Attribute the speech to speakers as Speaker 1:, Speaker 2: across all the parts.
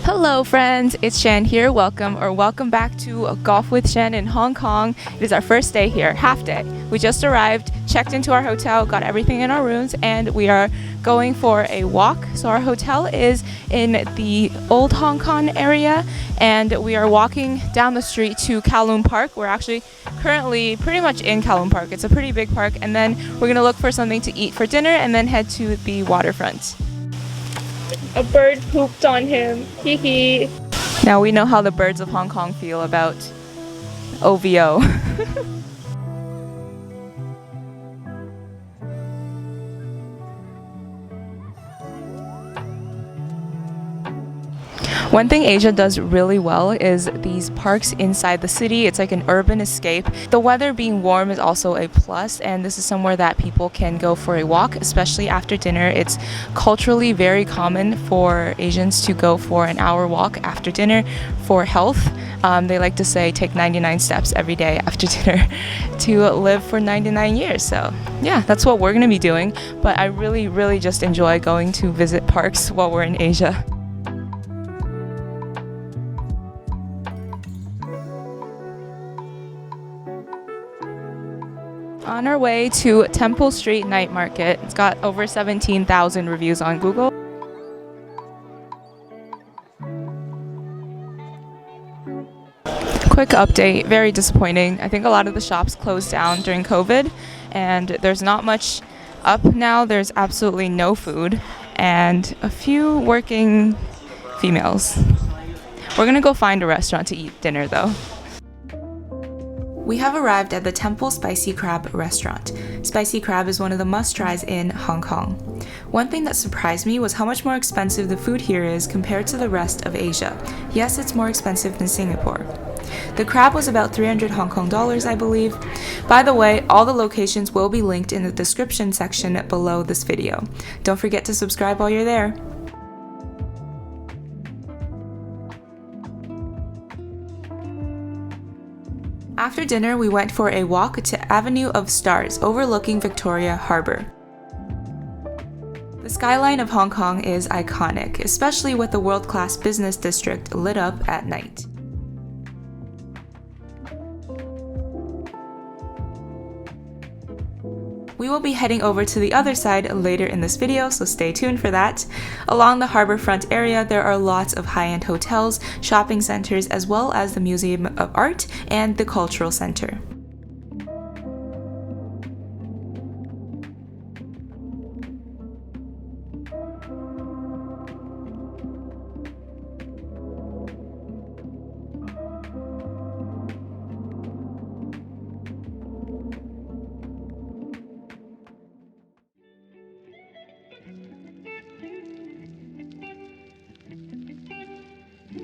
Speaker 1: Hello friends, it's Shan here. Welcome back to Golf with Shan in Hong Kong. It is our first day here, half day. We just arrived, checked into our hotel, got everything in our rooms, and we are going for a walk. So our hotel is in the old Hong Kong area, and we are walking down the street to Kowloon Park. We're actually currently pretty much in Kowloon Park. It's a pretty big park, and then we're gonna look for something to eat for dinner and then head to the waterfront. A bird pooped on him. Hee hee. Now we know how the birds of Hong Kong feel about OVO. One thing Asia does really well is these parks inside the city. It's like an urban escape. The weather being warm is also a plus, and this is somewhere that people can go for a walk, especially after dinner. It's culturally very common for Asians to go for an hour walk after dinner for health. They like to say take 99 steps every day after dinner to live for 99 years. So yeah, that's what we're gonna be doing. But I really just enjoy going to visit parks while we're in Asia. On our way to Temple Street Night Market. It's got over 17,000 reviews on Google. Quick update, very disappointing. I think a lot of the shops closed down during COVID, and there's not much up now. There's absolutely no food and a few working females. We're gonna go find a restaurant to eat dinner though. We have arrived at the Temple Spicy Crab restaurant. Spicy crab is one of the must-tries in Hong Kong. One thing that surprised me was how much more expensive the food here is compared to the rest of Asia. Yes, it's more expensive than Singapore. The crab was about 300 Hong Kong dollars, I believe. By the way, all the locations will be linked in the description section below this video. Don't forget to subscribe while you're there. After dinner, we went for a walk to Avenue of Stars overlooking Victoria Harbour. The skyline of Hong Kong is iconic, especially with the world-class business district lit up at night. We will be heading over to the other side later in this video, so stay tuned for that. Along the harborfront area, there are lots of high-end hotels, shopping centers, as well as the Museum of Art and the Cultural Center.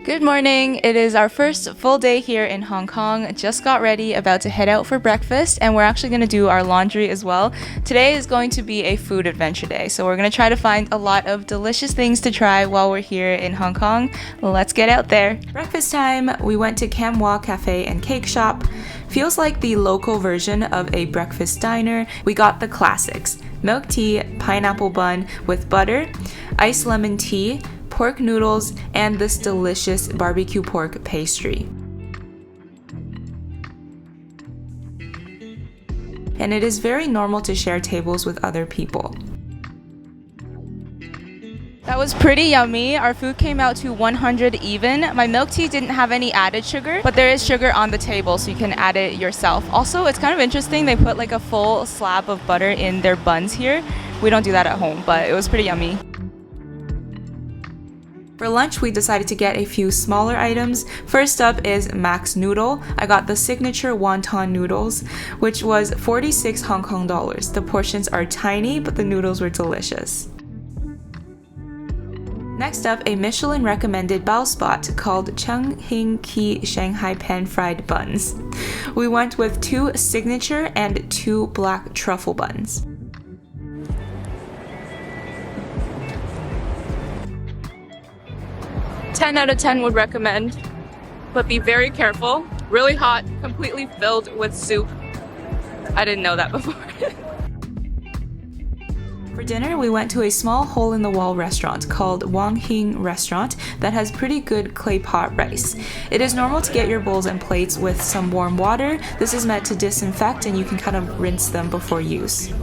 Speaker 1: Good morning! It is our first full day here in Hong Kong. Just got ready, about to head out for breakfast, and we're actually going to do our laundry as well. Today is going to be a food adventure day, so we're going to try to find a lot of delicious things to try while we're here in Hong Kong. Let's get out there! Breakfast time, we went to Cam Wah Cafe and Cake Shop. Feels like the local version of a breakfast diner. We got the classics: milk tea, pineapple bun with butter, iced lemon tea, pork noodles, and this delicious barbecue pork pastry. And it is very normal to share tables with other people. That was pretty yummy. Our food came out to 100 even. My milk tea didn't have any added sugar, but there is sugar on the table, so you can add it yourself. Also, it's kind of interesting, they put like a full slab of butter in their buns here. We don't do that at home, but it was pretty yummy. For lunch, we decided to get a few smaller items. First up is Mac's Noodle. I got the signature wonton noodles, which was 46 Hong Kong dollars. The portions are tiny, but the noodles were delicious. Next up, a Michelin recommended bao spot called Chung Hing Ki Shanghai Pan Fried Buns. We went with 2 signature and 2 black truffle buns. "10 out of 10 would recommend, but be very careful. Really hot, completely filled with soup. I didn't know that before." For dinner, we went to a small hole-in-the-wall restaurant called Wang Hing Restaurant that has pretty good clay pot rice. It is normal to get your bowls and plates with some warm water. This is meant to disinfect and you can kind of rinse them before use.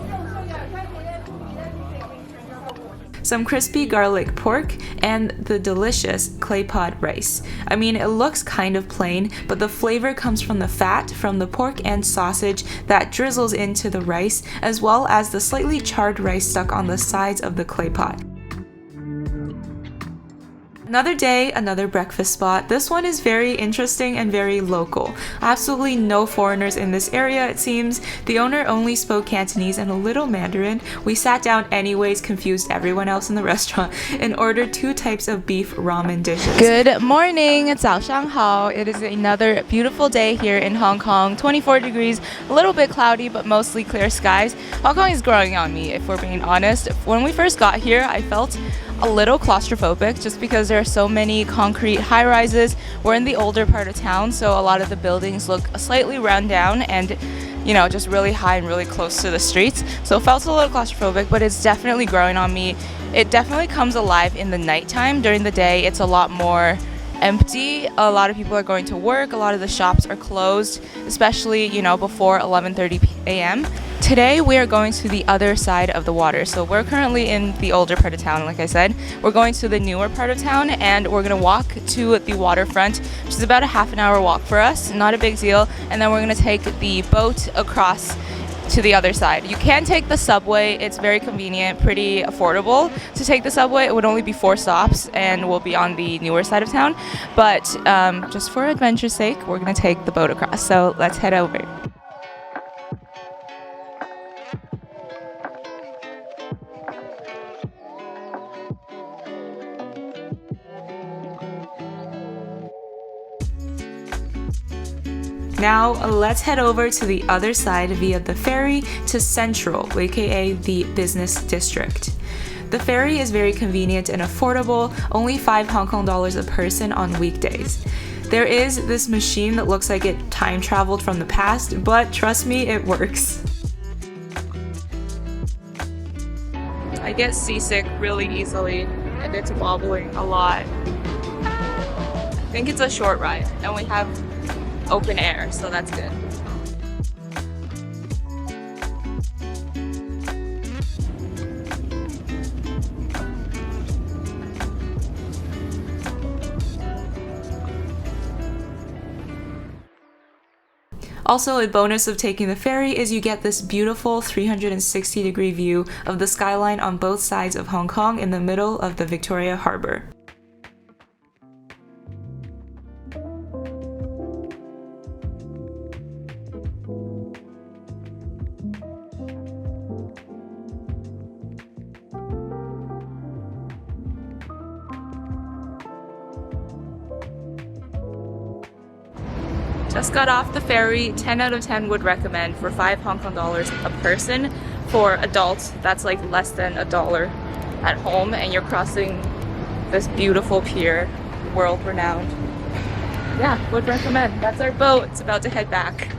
Speaker 1: Some crispy garlic pork, and the delicious clay pot rice. I mean, it looks kind of plain, but the flavor comes from the fat from the pork and sausage that drizzles into the rice, as well as the slightly charred rice stuck on the sides of the clay pot. Another day, another breakfast spot. This one is very interesting and very local. Absolutely no foreigners in this area, it seems. The owner only spoke Cantonese and a little Mandarin. We sat down anyways, confused everyone else in the restaurant, and ordered 2 types of beef ramen dishes. Good morning, 早上好. It is another beautiful day here in Hong Kong. 24 degrees, a little bit cloudy, but mostly clear skies. Hong Kong is growing on me, if we're being honest. When we first got here, I felt a little claustrophobic just because there are so many concrete high-rises. We're in the older part of town, so a lot of the buildings look slightly run down and, you know, just really high and really close to the streets. So it felt a little claustrophobic, but it's definitely growing on me. It definitely comes alive in the nighttime. During the day, it's a lot more empty. A lot of people are going to work. A lot of the shops are closed, especially, you know, before 11:30 a.m. Today we are going to the other side of the water. So we're currently in the older part of town, like I said. We're going to the newer part of town and we're gonna walk to the waterfront, which is about a half an hour walk for us, not a big deal. And then we're gonna take the boat across to the other side. You can take the subway. It's very convenient, pretty affordable to take the subway. It would only be 4 stops and we'll be on the newer side of town. But just for adventure's sake, we're gonna take the boat across. So let's head over. Now let's head over to the other side via the ferry to Central, aka the business district. The ferry is very convenient and affordable, only 5 Hong Kong dollars a person on weekdays. There is this machine that looks like it time traveled from the past, but trust me, it works. I get seasick really easily and it's wobbling a lot. I think it's a short ride and we have open air, so that's good. Also, a bonus of taking the ferry is you get this beautiful 360-degree view of the skyline on both sides of Hong Kong in the middle of the Victoria Harbour. Just got off the ferry. 10 out of 10 would recommend for 5 Hong Kong dollars a person. For adults, that's like less than $1 at home, and you're crossing this beautiful pier, world renowned. Yeah, would recommend. That's our boat. It's about to head back.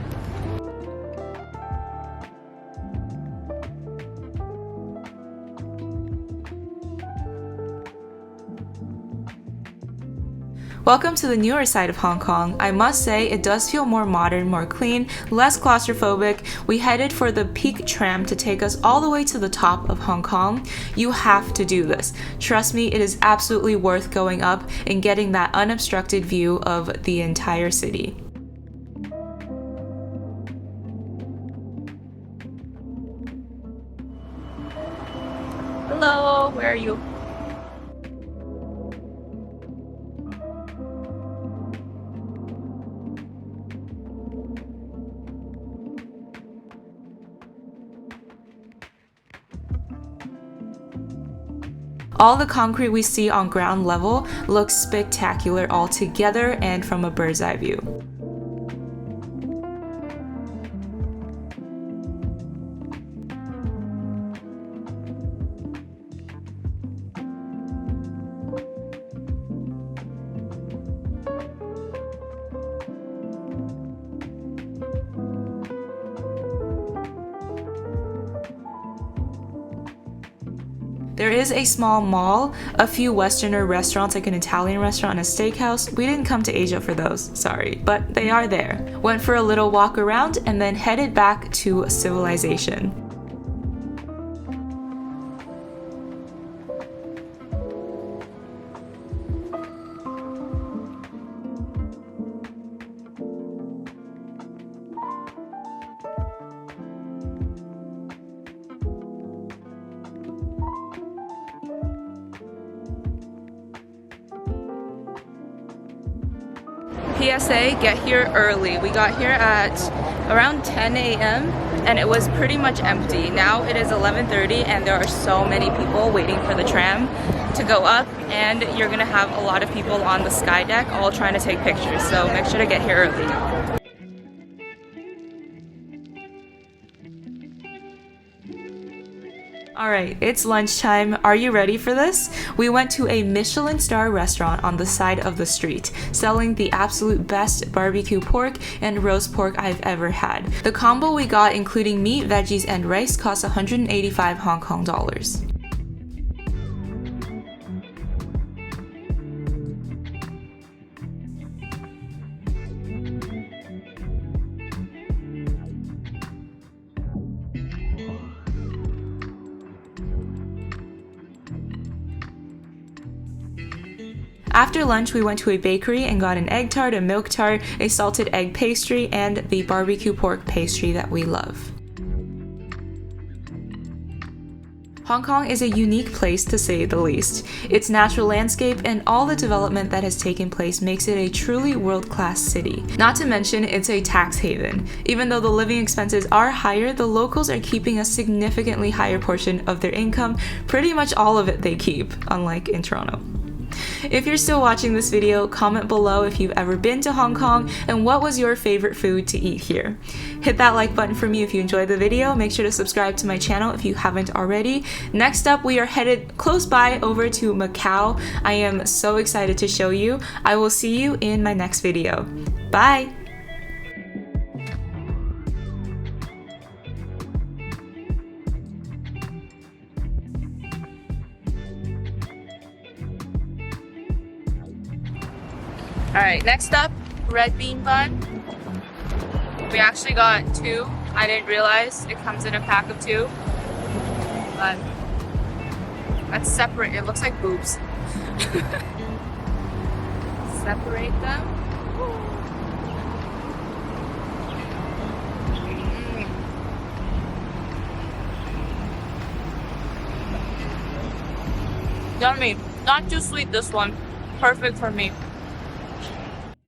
Speaker 1: Welcome to the newer side of Hong Kong. I must say it does feel more modern, more clean, less claustrophobic. We headed for the Peak Tram to take us all the way to the top of Hong Kong. You have to do this. Trust me, it is absolutely worth going up and getting that unobstructed view of the entire city. Hello, where are you? All the concrete we see on ground level looks spectacular all together and from a bird's eye view. There is a small mall, a few Westerner restaurants like an Italian restaurant and a steakhouse. We didn't come to Asia for those, sorry, but they are there. Went for a little walk around and then headed back to civilization. PSA, get here early. We got here at around 10 a.m. and it was pretty much empty. Now it is 11:30 and there are so many people waiting for the tram to go up, and you're gonna have a lot of people on the sky deck all trying to take pictures, so make sure to get here early. Alright, it's lunchtime. Are you ready for this? We went to a Michelin Star restaurant on the side of the street, selling the absolute best barbecue pork and roast pork I've ever had. The combo we got, including meat, veggies, and rice, cost 185 Hong Kong dollars. After lunch, we went to a bakery and got an egg tart, a milk tart, a salted egg pastry, and the barbecue pork pastry that we love. Hong Kong is a unique place to say the least. Its natural landscape and all the development that has taken place makes it a truly world-class city. Not to mention, it's a tax haven. Even though the living expenses are higher, the locals are keeping a significantly higher portion of their income. Pretty much all of it they keep, unlike in Toronto. If you're still watching this video, comment below if you've ever been to Hong Kong and what was your favorite food to eat here. Hit that like button for me if you enjoyed the video. Make sure to subscribe to my channel if you haven't already. Next up, we are headed close by over to Macau. I am so excited to show you. I will see you in my next video. Bye! Alright, next up, red bean bun. We actually got 2. I didn't realize it comes in a pack of 2. But let's separate. It looks like boobs. Separate them. Yummy. Not too sweet, this one. Perfect for me.